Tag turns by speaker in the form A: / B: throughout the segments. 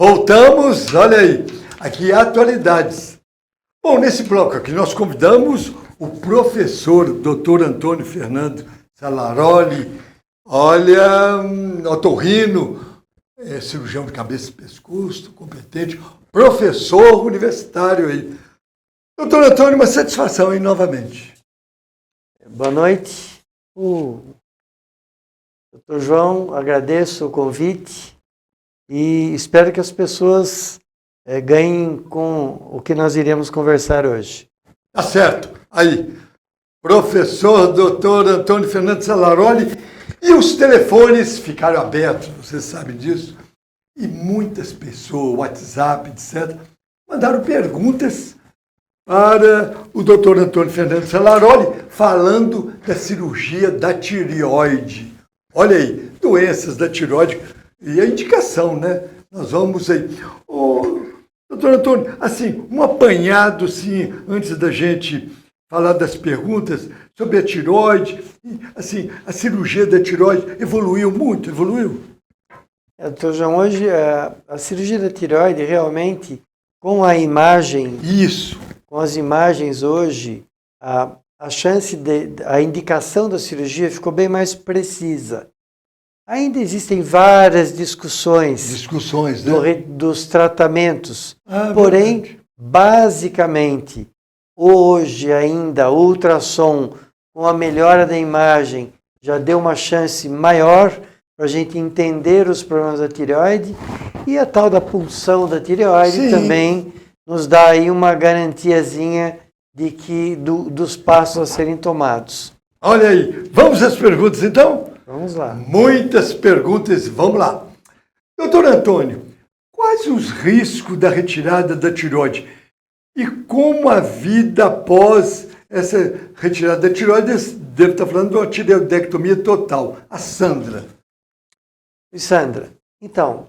A: Voltamos, olha aí, aqui atualidades. Bom, nesse bloco aqui nós convidamos o professor Dr. Antônio Fernando Salaroli, olha, otorrino, cirurgião de cabeça e pescoço, competente, professor universitário aí. Doutor Antônio, uma satisfação aí novamente.
B: Boa noite. Doutor João, agradeço o convite e espero que as pessoas ganhem com o que nós iremos conversar hoje.
A: Tá certo. Aí, professor doutor Antônio Fernando Salaroli, e os telefones ficaram abertos, vocês sabem disso, e muitas pessoas, WhatsApp, etc., mandaram perguntas para o doutor Antônio Fernando Salaroli, falando da cirurgia da tireoide. Olha aí, doenças da tireoide e a indicação, né? Nós vamos aí. Doutor Antônio, assim, um apanhado, sim, antes da gente falar das perguntas sobre a tireoide. Assim, a cirurgia da tireoide evoluiu muito, evoluiu?
B: Doutor João, hoje a cirurgia da tireoide realmente, com a imagem...
A: Isso.
B: Com as imagens hoje, a chance a indicação da cirurgia ficou bem mais precisa. Ainda existem várias discussões
A: né?
B: Dos tratamentos. Porém, verdade. Basicamente, hoje ainda, o ultrassom, com a melhora da imagem, já deu uma chance maior para a gente entender os problemas da tireoide, e a tal da punção da tireoide também nos dá aí uma garantiazinha de que dos passos a serem tomados.
A: Olha aí, vamos às perguntas então?
B: Vamos lá.
A: Muitas perguntas, vamos lá. Doutor Antônio, quais os riscos da retirada da tireoide? E como a vida após essa retirada da tireoide, deve estar falando de uma tireoidectomia total. A Sandra.
B: Sandra, então,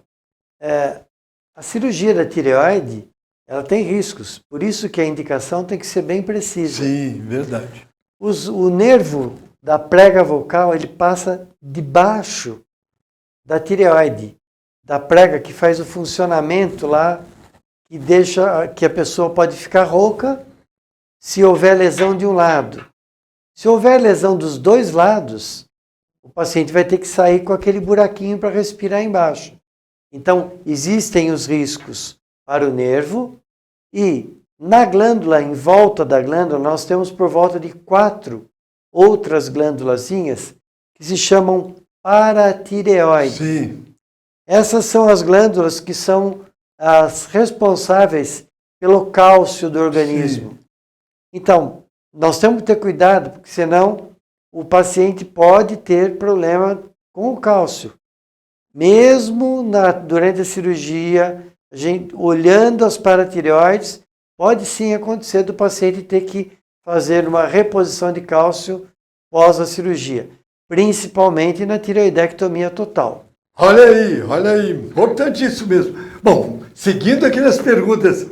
B: a cirurgia da tireoide, ela tem riscos, por isso que a indicação tem que ser bem precisa.
A: Sim, verdade.
B: O nervo da prega vocal, ele passa debaixo da tireoide, da prega que faz o funcionamento lá, que deixa que a pessoa pode ficar rouca se houver lesão de um lado. Se houver lesão dos dois lados, o paciente vai ter que sair com aquele buraquinho para respirar embaixo. Então, existem os riscos para o nervo, e na glândula, em volta da glândula, nós temos por volta de 4 outras glândulazinhas que se chamam paratireoides.
A: Sim.
B: Essas são as glândulas que são as responsáveis pelo cálcio do organismo. Sim. Então, nós temos que ter cuidado, porque senão o paciente pode ter problema com o cálcio. Mesmo durante a cirurgia, a gente, olhando as paratireoides, pode sim acontecer do paciente ter que fazer uma reposição de cálcio pós a cirurgia, principalmente na tireoidectomia total.
A: Olha aí, importante isso mesmo. Bom, seguindo aqui nas perguntas,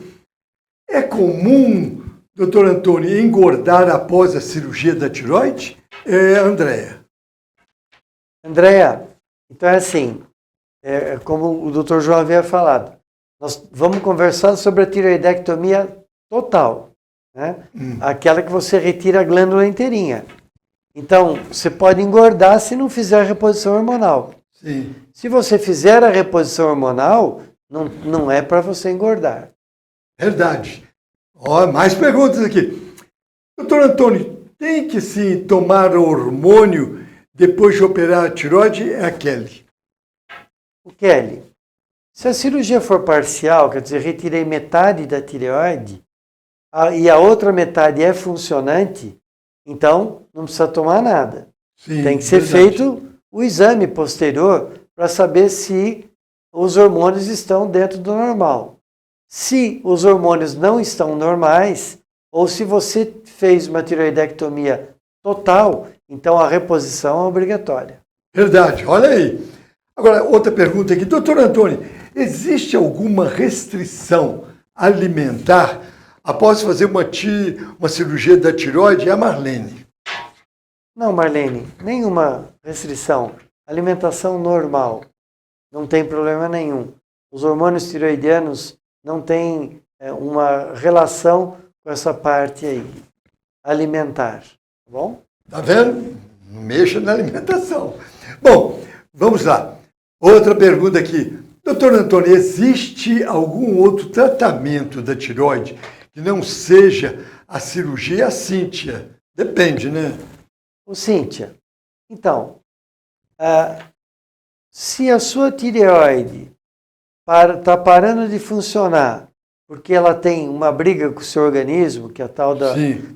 A: é comum, doutor Antônio, engordar após a cirurgia da tireoide? Andréa.
B: Andréa, então é assim, como o doutor João havia falado, nós vamos conversar sobre a tireoidectomia total, né? Aquela que você retira a glândula inteirinha. Então, você pode engordar se não fizer a reposição hormonal.
A: Sim.
B: Se você fizer a reposição hormonal, não é para você engordar.
A: Verdade. Mais perguntas aqui. Doutor Antônio, tem que sim tomar hormônio depois de operar a tireoide? É a Kelly.
B: O Kelly, se a cirurgia for parcial, quer dizer, retirei metade da tireoide e a outra metade é funcionante, então não precisa tomar nada.
A: Sim,
B: tem que ser feito o exame posterior para saber se os hormônios estão dentro do normal. Se os hormônios não estão normais, ou se você fez uma tireoidectomia total, então a reposição é obrigatória.
A: Verdade, olha aí. Agora, outra pergunta aqui. Doutor Antônio, existe alguma restrição alimentar após fazer uma cirurgia da tireoide? É a Marlene.
B: Não, Marlene, nenhuma restrição. Alimentação normal. Não tem problema nenhum. os hormônios tireoidianos não têm uma relação com essa parte aí, alimentar. Tá bom?
A: Tá vendo? Não mexa na alimentação. Bom, vamos lá. Outra pergunta aqui. Doutor Antônio, existe algum outro tratamento da tireoide que não seja a cirurgia e a Cíntia? Depende, né?
B: Ô, Cíntia, então, se a sua tireoide está parando de funcionar porque ela tem uma briga com o seu organismo, que é a tal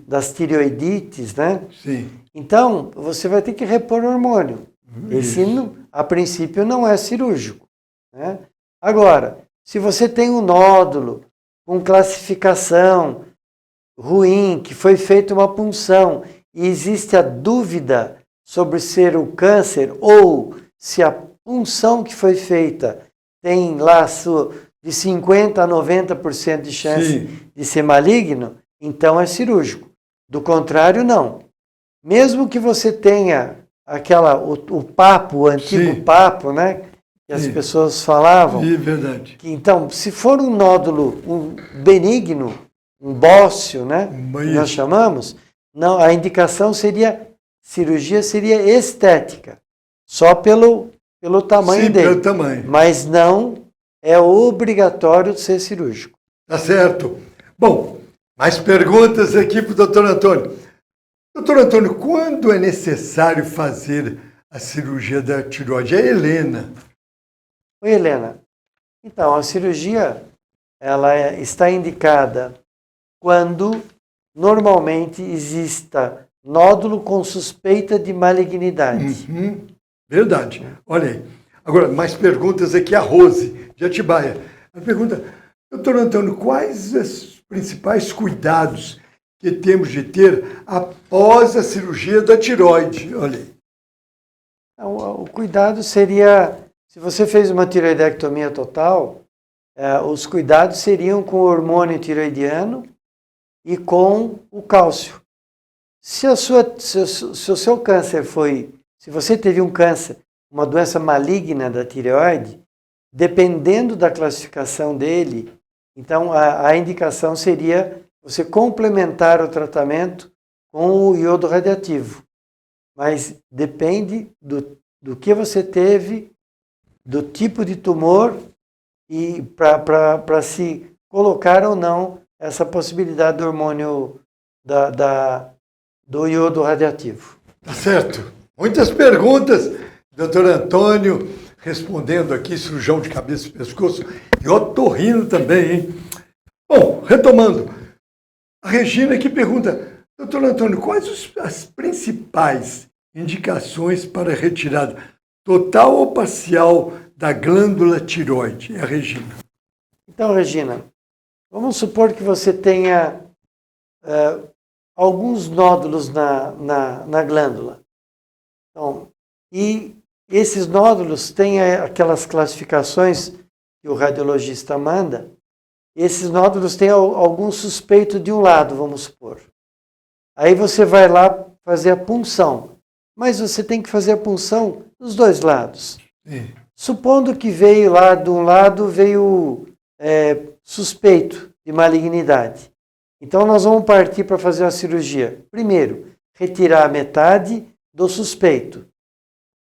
B: das tireoidites, né?
A: Sim.
B: Então, você vai ter que repor hormônio. Esse, a princípio, não é cirúrgico, né? Agora, se você tem um nódulo com classificação ruim, que foi feita uma punção, e existe a dúvida sobre ser o câncer ou se a punção que foi feita tem lá de 50% a 90% de chance de ser maligno, então é cirúrgico. Do contrário, não. Mesmo que você tenha o papo, o antigo papo, né? Que as pessoas falavam.
A: É verdade.
B: Que, então, se for um nódulo benigno, um bócio, né? Que nós chamamos, não, a indicação cirurgia seria estética, só pelo tamanho dele.
A: Pelo tamanho.
B: Mas não é obrigatório ser cirúrgico.
A: Tá certo. Bom, mais perguntas aqui para o doutor Antônio. Doutor Antônio, quando é necessário fazer a cirurgia da tireoide? É Helena.
B: Oi, Helena. Então, a cirurgia ela está indicada quando normalmente exista nódulo com suspeita de malignidade.
A: Verdade. Olha aí. Agora, mais perguntas aqui. A Rose, de Atibaia. Ela pergunta, doutor Antônio, quais os principais cuidados que temos de ter após a cirurgia da tireoide? Olha aí.
B: O cuidado seria, se você fez uma tireoidectomia total, os cuidados seriam com o hormônio tireoidiano e com o cálcio. Se o seu câncer se você teve um câncer, uma doença maligna da tireoide, dependendo da classificação dele, então a indicação seria você complementar o tratamento com o iodo radiativo. Mas depende do que você teve, do tipo de tumor e para se colocar ou não essa possibilidade do hormônio do iodo radiativo.
A: Tá certo. Muitas perguntas, doutor Antônio, respondendo aqui, cirurgião de cabeça e pescoço, e otorrino também, hein? Bom, retomando, a Regina aqui pergunta, doutor Antônio, quais as principais indicações para retirada total ou parcial da glândula tireoide? É a Regina.
B: Então, Regina, vamos supor que você tenha alguns nódulos na glândula. Então, e esses nódulos têm aquelas classificações que o radiologista manda. Esses nódulos têm algum suspeito de um lado, vamos supor. Aí você vai lá fazer a punção. Mas você tem que fazer a punção dos dois lados. Supondo que veio lá de um lado, veio suspeito de malignidade. Então nós vamos partir para fazer uma cirurgia. Primeiro, retirar a metade do suspeito.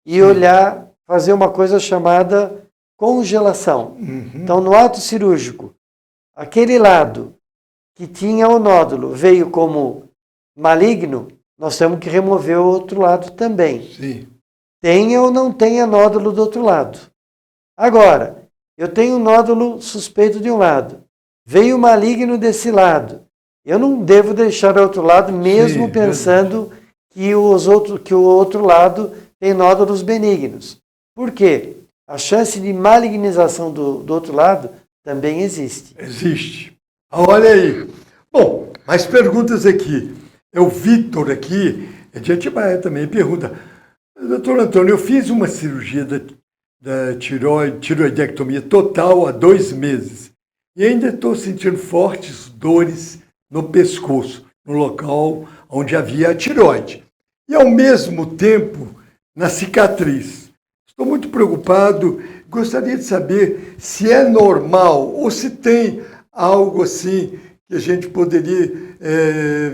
B: E olhar, fazer uma coisa chamada congelação. Então no ato cirúrgico, aquele lado que tinha o nódulo veio como maligno, nós temos que remover o outro lado também.
A: Sim.
B: Tenha ou não tenha nódulo do outro lado. Agora, eu tenho um nódulo suspeito de um lado. Veio maligno desse lado. Eu não devo deixar o outro lado, mesmo pensando que o outro lado tem nódulos benignos. Por quê? A chance de malignização do outro lado também existe.
A: Existe. Olha aí. Bom, mais perguntas aqui. É o Vitor aqui, é de Atibaia também, pergunta, doutor Antônio, eu fiz uma cirurgia da tireoidectomia total há 2 meses e ainda estou sentindo fortes dores no pescoço, no local onde havia a tireoide. E ao mesmo tempo, na cicatriz. Estou muito preocupado Gostaria de saber se é normal ou se tem algo assim que a gente poderia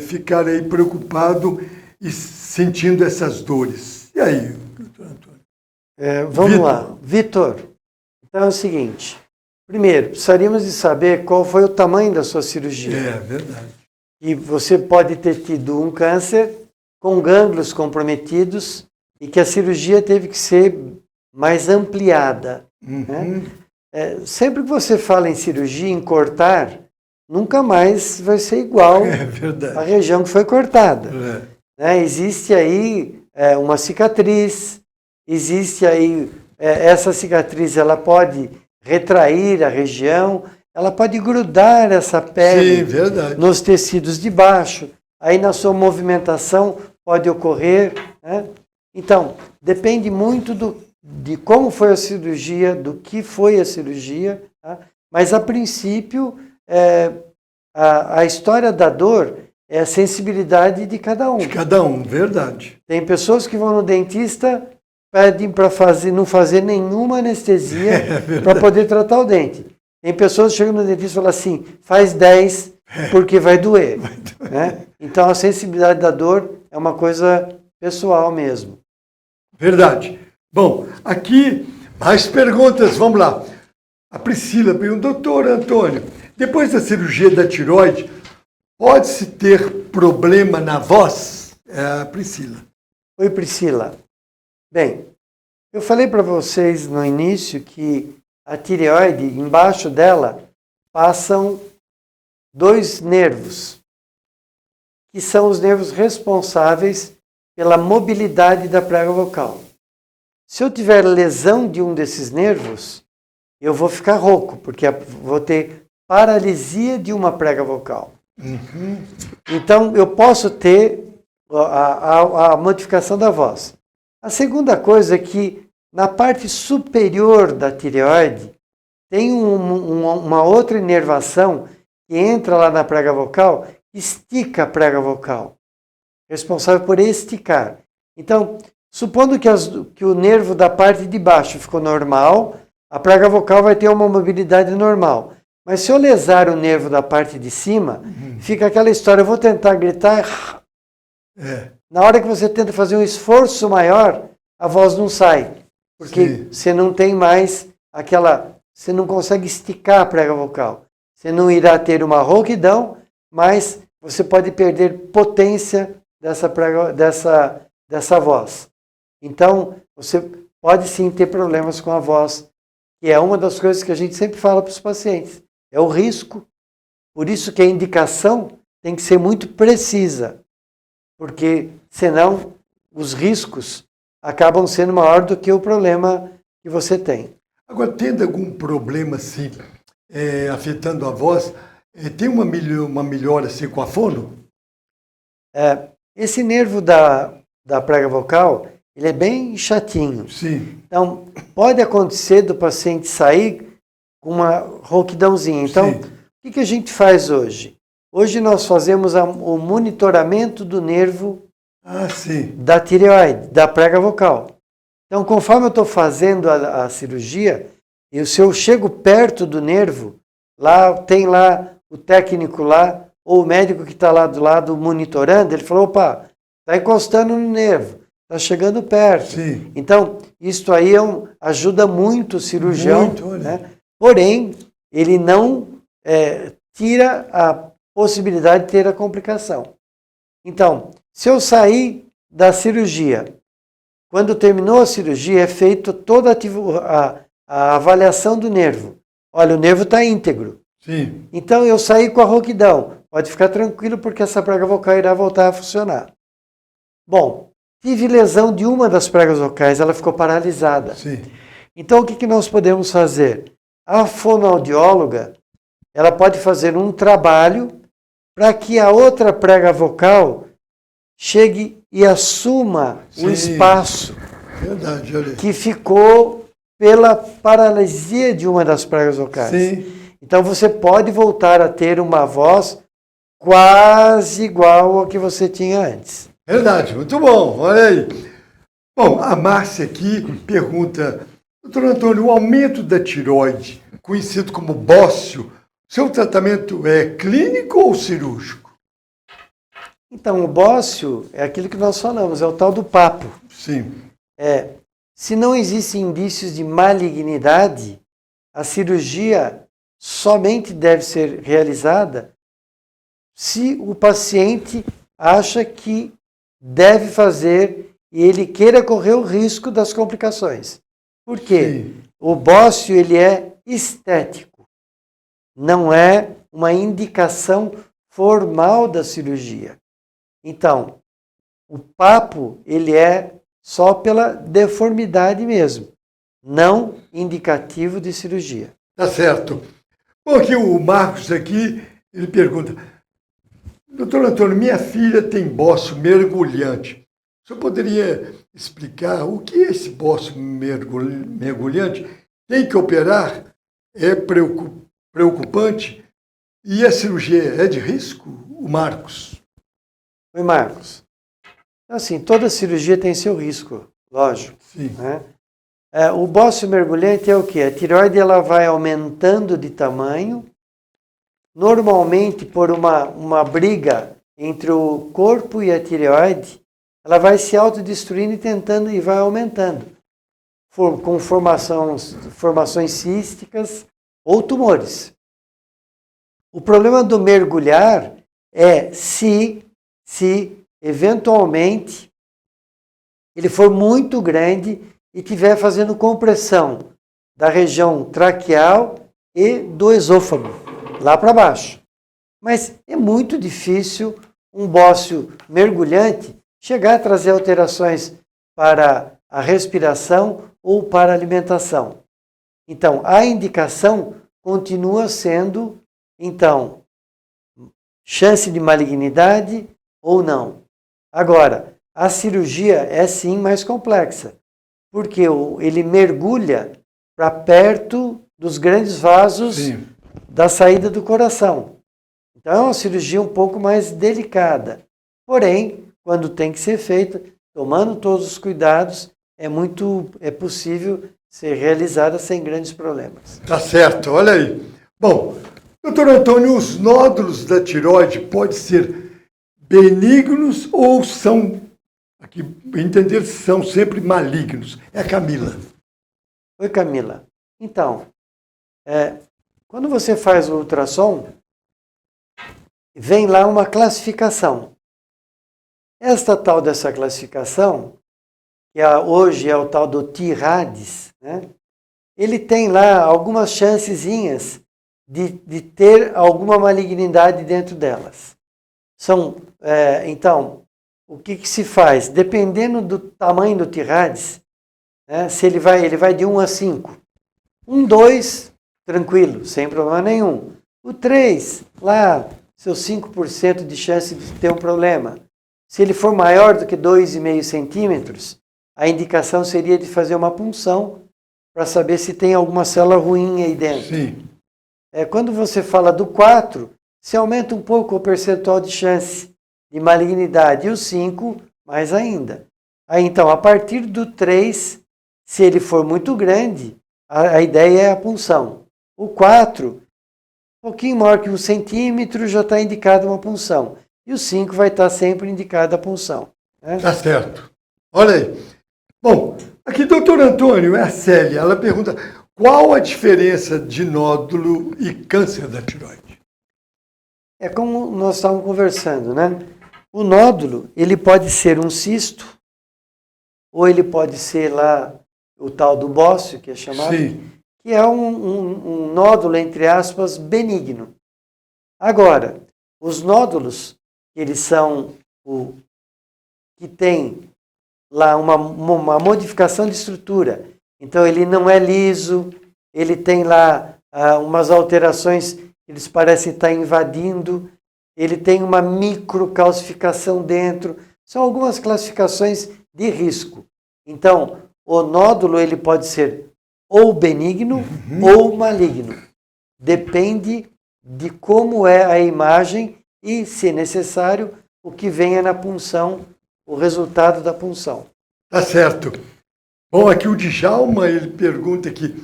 A: ficar aí preocupado e sentindo essas dores. E aí, doutor Antônio?
B: Vamos
A: Vitor.
B: lá. Vitor, então é o seguinte. Primeiro, precisaríamos de saber qual foi o tamanho da sua cirurgia.
A: É verdade.
B: E você pode ter tido um câncer com gânglios comprometidos e que a cirurgia teve que ser mais ampliada. Né? Sempre que você fala em cirurgia, em cortar, nunca mais vai ser igual
A: É verdade.
B: à região que foi cortada.
A: É.
B: Né? Existe aí uma cicatriz, existe aí, essa cicatriz ela pode retrair a região, ela pode grudar essa pele
A: Sim, verdade.
B: nos tecidos de baixo, aí na sua movimentação pode ocorrer. Né? Então, depende muito de como foi a cirurgia, do que foi a cirurgia, tá? Mas a princípio, a história da dor é a sensibilidade de cada um.
A: De cada um, verdade.
B: Tem pessoas que vão no dentista, pedem para não fazer nenhuma anestesia para poder tratar o dente. Tem pessoas que chegam no dentista e falam assim, faz 10 porque vai doer. Né? Então a sensibilidade da dor é uma coisa pessoal mesmo.
A: Verdade. Bom, aqui mais perguntas, vamos lá. A Priscila pergunta, doutor Antônio, depois da cirurgia da tireoide, pode-se ter problema na voz? É a Priscila.
B: Oi, Priscila. Bem, eu falei para vocês no início que a tireoide, embaixo dela, passam 2 nervos, que são os nervos responsáveis pela mobilidade da prega vocal. Se eu tiver lesão de um desses nervos, eu vou ficar rouco, porque vou ter paralisia de uma prega vocal. Então, eu posso ter a modificação da voz. A segunda coisa é que, na parte superior da tireoide, tem uma outra inervação que entra lá na prega vocal, estica a prega vocal, responsável por esticar. Então, supondo que o nervo da parte de baixo ficou normal, a prega vocal vai ter uma mobilidade normal. Mas se eu lesar o nervo da parte de cima, fica aquela história, eu vou tentar gritar. Na hora que você tenta fazer um esforço maior, a voz não sai. Porque você não tem mais você não consegue esticar a prega vocal. Você não irá ter uma rouquidão, mas você pode perder potência dessa voz. Então, você pode sim ter problemas com a voz, que é uma das coisas que a gente sempre fala para os pacientes. É o risco. Por isso que a indicação tem que ser muito precisa, porque senão os riscos acabam sendo maior do que o problema que você tem.
A: Agora, tendo algum problema assim, afetando a voz, tem uma melhora assim com a fono?
B: Esse nervo da prega vocal, ele é bem chatinho.
A: Sim.
B: Então, pode acontecer do paciente sair com uma rouquidãozinha. Então, o que a gente faz hoje? Hoje nós fazemos o monitoramento do nervo da tireoide, da prega vocal. Então, conforme eu estou fazendo a cirurgia, e se eu chego perto do nervo, tem lá o técnico lá, ou o médico que está lá do lado monitorando, ele falou, opa, está encostando no nervo, está chegando perto.
A: Sim.
B: Então, isso aí ajuda muito o cirurgião, né? Porém, ele não tira a possibilidade de ter a complicação. Então, se eu sair da cirurgia, quando terminou a cirurgia, é feita toda a avaliação do nervo. Olha, o nervo está íntegro.
A: Sim.
B: Então, eu saí com a rouquidão. Pode ficar tranquilo, porque essa prega vocal irá voltar a funcionar. Bom, tive lesão de uma das pregas vocais, ela ficou paralisada.
A: Sim.
B: Então, o que nós podemos fazer? A fonoaudióloga, ela pode fazer um trabalho para que a outra prega vocal chegue e assuma o espaço que ficou pela paralisia de uma das pregas vocais.
A: Sim.
B: Então, você pode voltar a ter uma voz quase igual ao que você tinha antes.
A: Verdade, muito bom, olha aí. Bom, a Márcia aqui pergunta, Doutor Antônio, o aumento da tireoide, conhecido como bócio, seu tratamento é clínico ou cirúrgico?
B: Então, o bócio é aquilo que nós falamos, é o tal do papo.
A: Sim.
B: Se não existem indícios de malignidade, a cirurgia somente deve ser realizada se o paciente acha que deve fazer e ele queira correr o risco das complicações. Por quê?
A: Sim.
B: O bócio ele é estético, não é uma indicação formal da cirurgia. Então, o papo ele é só pela deformidade mesmo, não indicativo de cirurgia.
A: Tá certo. Bom, aqui o Marcos aqui, ele pergunta, doutor Antônio, minha filha tem bócio mergulhante. O senhor poderia explicar o que é esse bócio mergulhante? Tem que operar? É preocupante? E a cirurgia é de risco? O Marcos.
B: Oi, Marcos. Assim, toda cirurgia tem seu risco, lógico.
A: Sim.
B: Né? O bócio mergulhante é o quê? A tireoide ela vai aumentando de tamanho, normalmente por uma briga entre o corpo e a tireoide, ela vai se autodestruindo e tentando e vai aumentando, com formações císticas ou tumores. O problema do mergulhar é se eventualmente ele for muito grande e estiver fazendo compressão da região traqueal e do esôfago, lá para baixo. Mas é muito difícil um bócio mergulhante chegar a trazer alterações para a respiração ou para a alimentação. Então, a indicação continua sendo, então, chance de malignidade ou não. Agora, a cirurgia é sim mais complexa, porque ele mergulha para perto dos grandes vasos
A: Sim.
B: da saída do coração. Então, é uma cirurgia um pouco mais delicada. Porém, quando tem que ser feita, tomando todos os cuidados, é possível ser realizada sem grandes problemas.
A: Tá certo, olha aí. Bom, doutor Antônio, os nódulos da tireoide podem ser benignos ou são, aqui entender, são sempre malignos? É a Camila.
B: Oi, Camila. Então, quando você faz o ultrassom, vem lá uma classificação. Esta tal dessa classificação, que hoje é o tal do TIRADS, né? Ele tem lá algumas chancezinhas de ter alguma malignidade dentro delas. Então, o que se faz? Dependendo do tamanho do TIRADS, né, se ele vai de 1 a 5. 1, 2, tranquilo, sem problema nenhum. O 3, lá, seus 5% de chance de ter um problema. Se ele for maior do que 2,5 centímetros, a indicação seria de fazer uma punção para saber se tem alguma célula ruim aí dentro.
A: Sim.
B: Quando você fala do 4, se aumenta um pouco o percentual de chance de malignidade. E o 5, mais ainda. Aí, então, a partir do 3, se ele for muito grande, a ideia é a punção. O 4, um pouquinho maior que 1 centímetro, já está indicada uma punção. E o 5 vai estar sempre indicada a punção. Né?
A: Tá certo. Olha aí. Bom, aqui, doutor Antônio, é a Célia. Ela pergunta qual a diferença de nódulo e câncer da tireoide?
B: É como nós estávamos conversando, né? O nódulo, ele pode ser um cisto, ou ele pode ser lá o tal do bócio, que é chamado,
A: Sim.
B: que é um nódulo, entre aspas, benigno. Agora, os nódulos, eles são que tem lá uma modificação de estrutura. Então, ele não é liso, ele tem lá umas alterações, eles parecem estar invadindo, ele tem uma microcalcificação dentro. São algumas classificações de risco. Então, o nódulo ele pode ser ou benigno ou maligno. Depende de como é a imagem e, se necessário, o que venha na punção, o resultado da punção.
A: Tá certo. Bom, aqui o Djalma, ele pergunta aqui,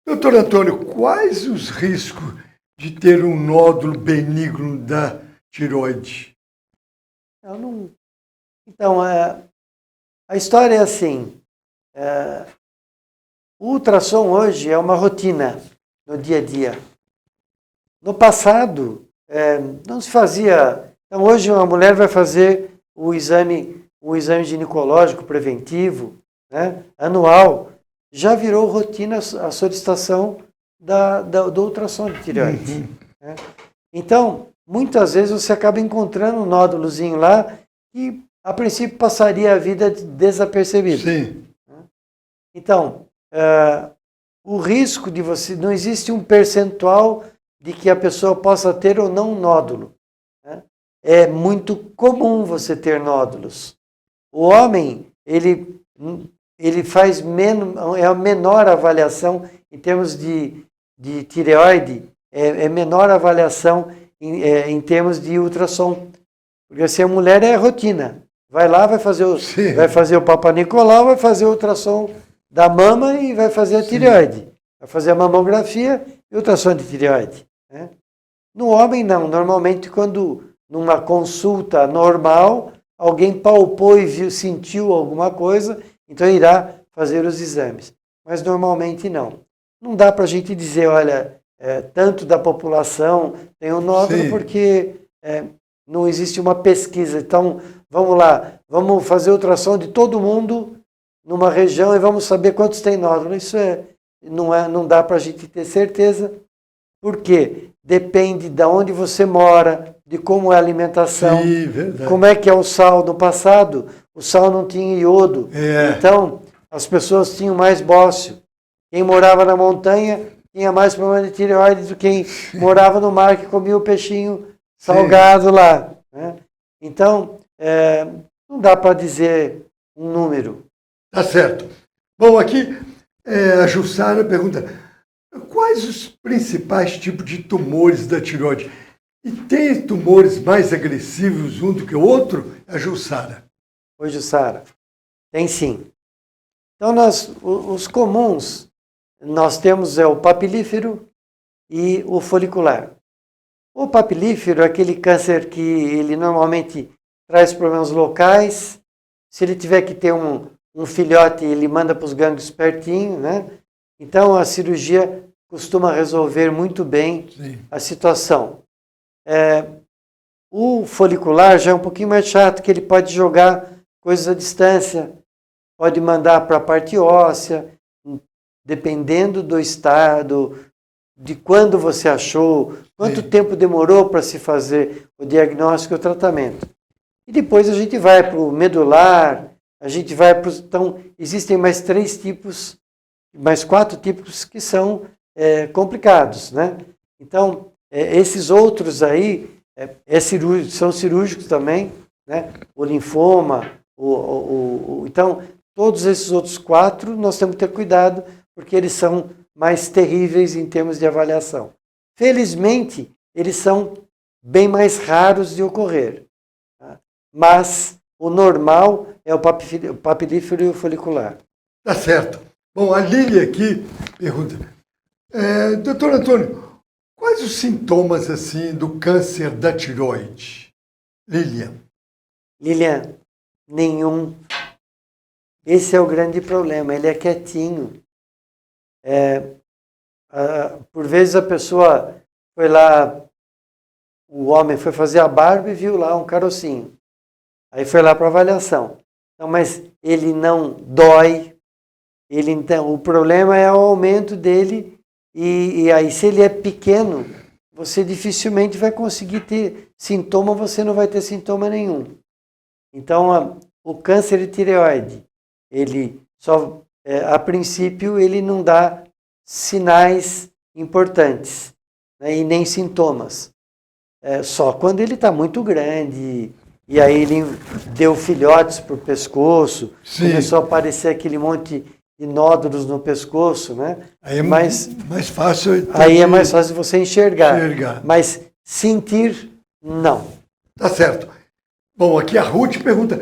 A: doutor Antônio, quais os riscos de ter um nódulo benigno da tireoide?
B: Então, a história é assim, o ultrassom hoje é uma rotina no dia a dia. No passado, não se fazia. Então, hoje uma mulher vai fazer o exame ginecológico preventivo, né, anual. Já virou rotina a solicitação do ultrassom de tireoide. Né? Então, muitas vezes você acaba encontrando um nódulozinho lá que, a princípio, passaria a vida desapercebido.
A: Sim.
B: Então, o risco de você... Não existe um percentual de que a pessoa possa ter ou não nódulo. Né? É muito comum você ter nódulos. O homem, ele faz a menor avaliação em termos de tireoide, é menor avaliação em termos de ultrassom. Porque se a mulher é rotina, vai lá, vai fazer o Papa Nicolau, vai fazer o ultrassom da mama e vai fazer a tireoide. Vai fazer a mamografia e o ultrassom de tireoide. Né? No homem, não. Normalmente, quando numa consulta normal, alguém palpou e sentiu alguma coisa, então irá fazer os exames. Mas normalmente não. Não dá para a gente dizer, olha, tanto da população tem um nódulo, porque não existe uma pesquisa. Então, vamos lá, vamos fazer ultrassom de todo mundo numa região e vamos saber quantos tem nódulo. Isso não dá para a gente ter certeza, porque depende de onde você mora, de como é a alimentação, como é que é o sal. No passado, o sal não tinha iodo, então as pessoas tinham mais bócio. Quem morava na montanha tinha mais problema de tireoide do que quem morava no mar, que comia o peixinho salgado lá. Né? Então, não dá para dizer um número.
A: Tá certo. Bom, aqui a Jussara pergunta, quais os principais tipos de tumores da tireoide? E tem tumores mais agressivos um do que o outro? A Jussara.
B: Oi, Jussara. Tem sim. Então, os comuns, nós temos o papilífero e o folicular. O papilífero é aquele câncer que ele normalmente traz problemas locais. Se ele tiver que ter um filhote, ele manda para os gânglios pertinho, né? Então, a cirurgia costuma resolver muito bem a situação. O folicular já é um pouquinho mais chato, que ele pode jogar coisas à distância, pode mandar para a parte óssea, dependendo do estado, de quando você achou, quanto tempo demorou para se fazer o diagnóstico e o tratamento. E depois a gente vai para o medular, a gente vai para Então, existem mais 4 tipos que são complicados, né? Então, esses outros aí são cirúrgicos também, né? O linfoma, então, todos esses outros 4 nós temos que ter cuidado, porque eles são mais terríveis em termos de avaliação. Felizmente, eles são bem mais raros de ocorrer. Tá? Mas o normal é o papilífero e o folicular.
A: Tá certo. Bom, a Lília aqui pergunta, doutor Antônio, quais os sintomas assim do câncer da tireoide? Lilian,
B: nenhum. Esse é o grande problema, ele é quietinho. Por vezes a pessoa foi lá, o homem foi fazer a barba e viu lá um carocinho. Aí foi lá para avaliação. Então, mas ele não dói. Então, o problema é o aumento dele. E aí, se ele é pequeno, você dificilmente vai conseguir ter sintoma, você não vai ter sintoma nenhum. Então, o câncer de tireoide, ele só, a princípio, ele não dá sinais importantes, né, e nem sintomas. Só quando ele está muito grande, e aí ele deu filhotes para o pescoço, começou a aparecer aquele monte de nódulos no pescoço, né?
A: Aí é mais fácil.
B: Aí é mais fácil você enxergar. Mas sentir, não.
A: Tá certo. Bom, aqui a Ruth pergunta,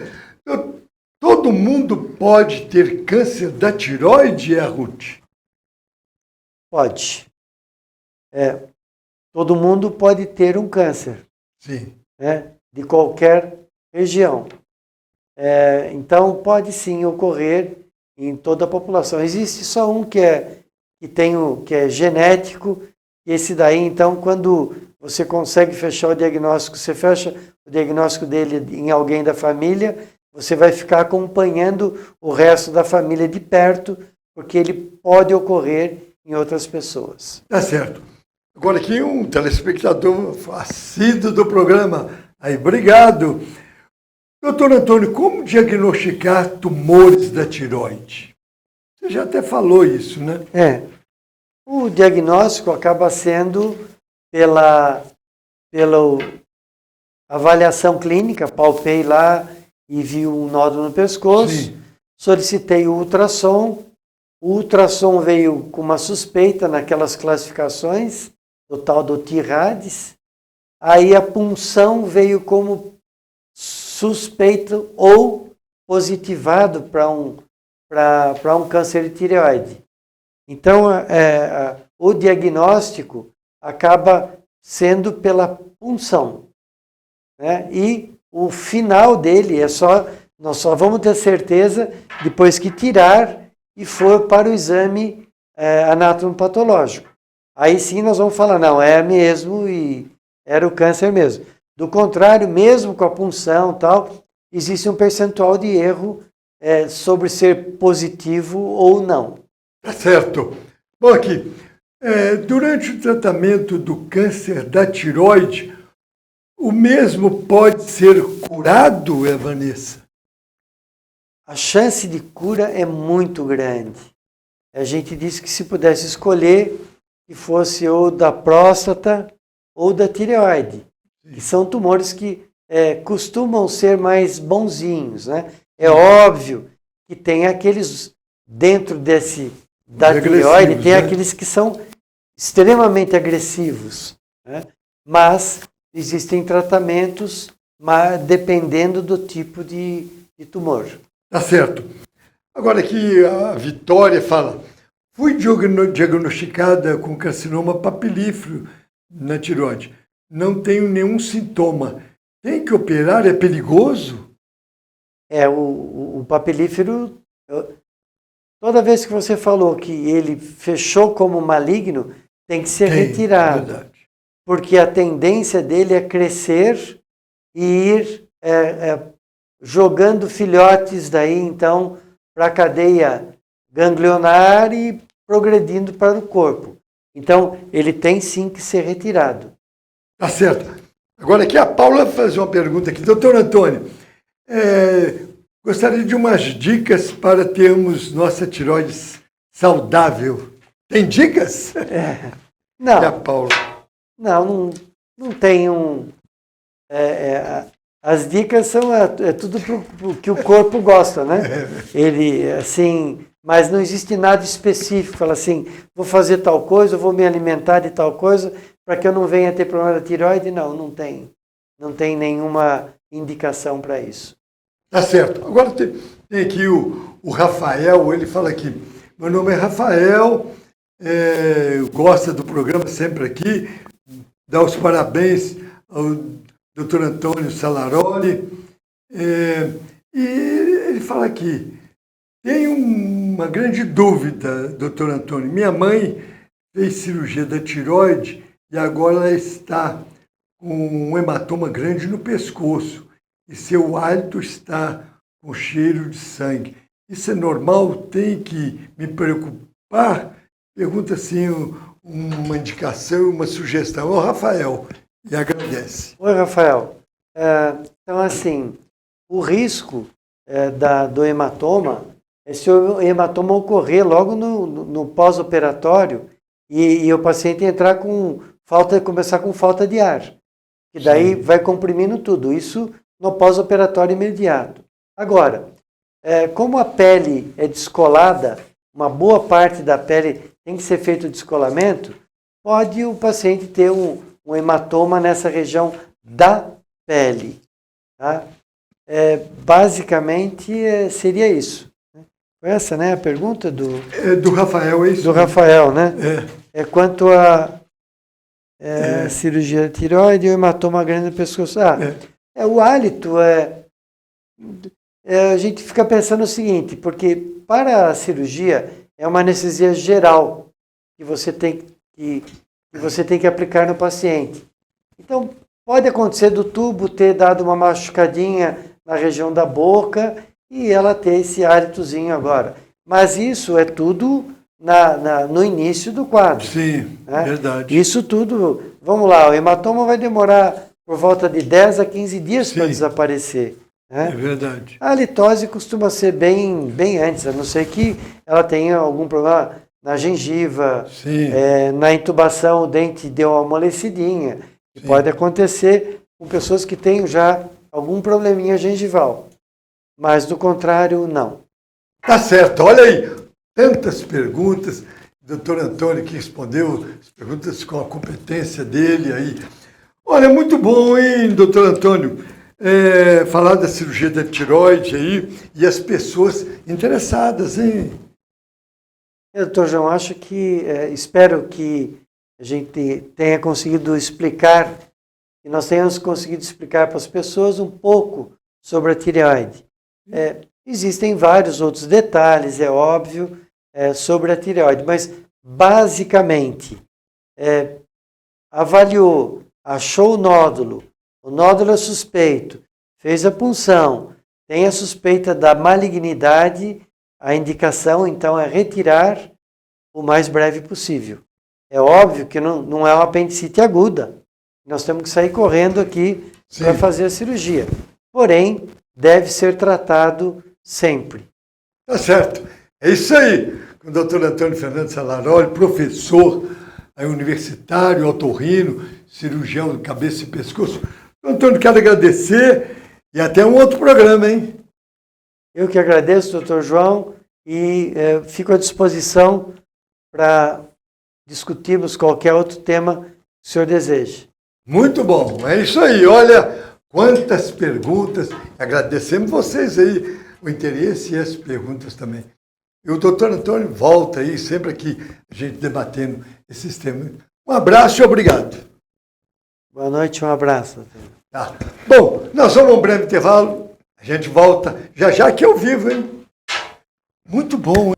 A: Todo mundo pode ter câncer da tireoide, Ruth?
B: Pode. Todo mundo pode ter um câncer.
A: Sim.
B: Né, de qualquer região. Então, pode sim ocorrer em toda a população. Existe só um que é genético, e esse daí, então, quando você consegue fechar o diagnóstico, você fecha o diagnóstico dele em alguém da família, você vai ficar acompanhando o resto da família de perto, porque ele pode ocorrer em outras pessoas.
A: Tá certo. Agora aqui um telespectador assíduo do programa. Aí, obrigado. Doutor Antônio, como diagnosticar tumores da tireoide? Você já até falou isso, né?
B: O diagnóstico acaba sendo pela avaliação clínica, palpei lá e vi um nódulo no pescoço,
A: Sim.
B: Solicitei o ultrassom veio com uma suspeita naquelas classificações, do tal do TIRADS, aí a punção veio como suspeito ou positivado para um câncer de tireoide. Então, o diagnóstico acaba sendo pela punção, né? E o final dele nós só vamos ter certeza depois que tirar e for para o exame anatomopatológico. Aí sim nós vamos falar, não, é mesmo e era o câncer mesmo. Do contrário, mesmo com a punção e tal, existe um percentual de erro sobre ser positivo ou não.
A: Tá certo. Bom, aqui, durante o tratamento do câncer da tireoide, o mesmo pode ser curado, Vanessa?
B: A chance de cura é muito grande. A gente disse que se pudesse escolher, que fosse ou da próstata ou da tireoide, que são tumores que costumam ser mais bonzinhos, né? É óbvio que tem aqueles, dentro da tireoide, tem aqueles que são extremamente agressivos, né? Mas existem tratamentos dependendo do tipo de tumor.
A: Tá certo. Agora aqui a Vitória fala, fui diagnosticada com carcinoma papilífero na tireoide. Não tenho nenhum sintoma. Tem que operar? É perigoso?
B: O papilífero, toda vez que você falou que ele fechou como maligno, tem que ser retirado.
A: Verdade.
B: Porque a tendência dele é crescer e ir jogando filhotes daí, então, para a cadeia ganglionar e progredindo para o corpo. Então, ele tem sim que ser retirado.
A: Tá certo. Agora aqui a Paula faz uma pergunta aqui. Doutor Antônio, gostaria de umas dicas para termos nossa tireoide saudável. Tem dicas?
B: Não.
A: E a Paula?
B: Não tem um... as dicas são tudo pro que o corpo gosta, né? Ele, assim... Mas não existe nada específico. Fala assim, vou fazer tal coisa, vou me alimentar de tal coisa, para que eu não venha ter problema da tireoide. Não tem. Não tem nenhuma indicação para isso.
A: Tá certo. Agora tem aqui o Rafael, ele fala aqui, meu nome é Rafael, gosta do programa sempre aqui, dá os parabéns ao Dr. Antônio Salaroli, e ele fala aqui, tem uma grande dúvida, doutor Antônio. Minha mãe fez cirurgia da tireoide e agora ela está com um hematoma grande no pescoço e seu hálito está com cheiro de sangue. Isso é normal? Tem que me preocupar? Pergunta assim uma indicação, uma sugestão. Ô, Rafael, e agradece.
B: Oi, Rafael. Então, assim, o risco do hematoma é se o hematoma ocorrer logo no pós-operatório e o paciente entrar começar com falta de ar. E daí vai comprimindo tudo. Isso no pós-operatório imediato. Agora, como a pele é descolada, uma boa parte da pele tem que ser feito o descolamento, pode o paciente ter um hematoma nessa região da pele. Tá? basicamente seria isso. Foi essa, né, a pergunta do
A: Rafael, é isso?
B: Do Rafael, né? Quanto a cirurgia de tireoide e o hematoma grande no pescoço. O hálito a gente fica pensando o seguinte, porque para a cirurgia é uma anestesia geral que você tem que aplicar no paciente. Então, pode acontecer do tubo ter dado uma machucadinha na região da boca e ela ter esse hálitozinho agora. Mas isso é tudo no início do quadro.
A: Sim,
B: né?
A: Verdade.
B: Isso tudo, vamos lá, o hematoma vai demorar por volta de 10 a 15 dias para desaparecer. Né?
A: É verdade.
B: A halitose costuma ser bem antes, a não ser que ela tenha algum problema na gengiva, na intubação o dente deu uma amolecidinha. E pode acontecer com pessoas que têm já algum probleminha gengival. Mas, do contrário, não.
A: Tá certo. Olha aí, tantas perguntas. O doutor Antônio que respondeu as perguntas com a competência dele aí. Olha, muito bom, hein, doutor Antônio? Falar da cirurgia da tireoide aí e as pessoas interessadas, hein?
B: Doutor João, espero que a gente tenha conseguido explicar, que nós tenhamos conseguido explicar para as pessoas um pouco sobre a tireoide. Existem vários outros detalhes, é óbvio, sobre a tireoide, mas basicamente avaliou, achou o nódulo é suspeito, fez a punção, tem a suspeita da malignidade, a indicação então é retirar o mais breve possível. É óbvio que não é uma apendicite aguda, nós temos que sair correndo aqui para fazer a cirurgia. Porém, deve ser tratado sempre.
A: Tá certo. É isso aí. Com o doutor Antônio Fernando Salaroli, professor universitário, otorrino, cirurgião de cabeça e pescoço. Antônio, quero agradecer e até um outro programa, hein?
B: Eu que agradeço, doutor João, e fico à disposição para discutirmos qualquer outro tema que o senhor deseje.
A: Muito bom. É isso aí. Olha, quantas perguntas. Agradecemos vocês aí o interesse e as perguntas também. E o doutor Antônio volta aí, sempre aqui, a gente debatendo esses temas. Um abraço e obrigado.
B: Boa noite, um abraço.
A: Tá. Bom, nós vamos a um breve intervalo. A gente volta já que eu vivo, hein? Muito bom, hein?